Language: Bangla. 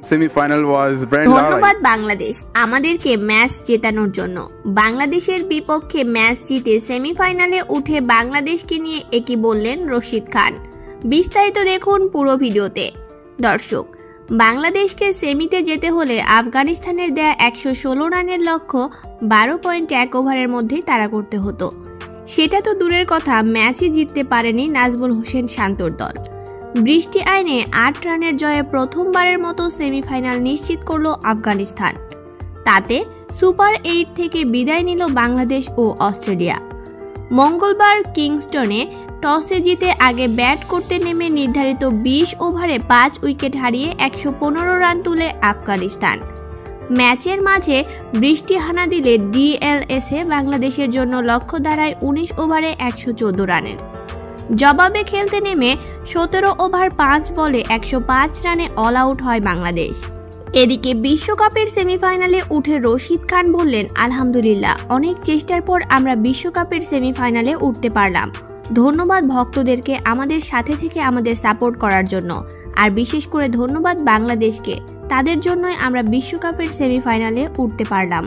semi-final was Brand ধন্যবাদ বাংলাদেশ আমাদেরকে ম্যাচ জেতানোর জন্য। বাংলাদেশের বিপক্ষে ম্যাচ জিতে সেমিফাইনালে উঠে বাংলাদেশকে নিয়ে একই বললেন রশিদ খান। বিস্তারিত দেখুন পুরো ভিডিওতে। দর্শক, বাংলাদেশকে সেমিতে যেতে হলে আফগানিস্তানের দেয়া 116 রানের লক্ষ্য 12.1 ওভারের মধ্যেই তাড়া করতে হতো। সেটা তো দূরের কথা, ম্যাচই জিততে পারেনি নাজমুল হোসেন শান্তর দল। বৃষ্টি আইনে 8 রানের জয়ে প্রথমবারের মতো সেমিফাইনাল নিশ্চিত করল আফগানিস্তান। তাতে সুপার 8 থেকে বিদায় নিল বাংলাদেশ ও অস্ট্রেলিয়া। মঙ্গলবার কিংস্টনে টসে জিতে আগে ব্যাট করতে নেমে নির্ধারিত 20 ওভারে 5 উইকেট হারিয়ে 115 রান তুলে আফগানিস্তান। ম্যাচের মাঝে বৃষ্টি হানা দিলে ডিএলএসে বাংলাদেশের জন্য লক্ষ্য দাঁড়ায় 19 ওভারে 114 রানের। জবাবে খেলতে নেমে 17 ওভার 5 বলে 105 রানে অল আউট হয় বাংলাদেশ। এদিকে বিশ্বকাপের সেমিফাইনালে উঠে রশিদ খান বললেন, আলহামদুলিল্লাহ, অনেক চেষ্টার পর আমরা বিশ্বকাপের সেমিফাইনালে উঠতে পারলাম। ধন্যবাদ ভক্তদেরকে আমাদের সাথে থেকে আমাদের সাপোর্ট করার জন্য, আর বিশেষ করে ধন্যবাদ বাংলাদেশকে, তাদের জন্যই আমরা বিশ্বকাপের সেমিফাইনালে উঠতে পারলাম।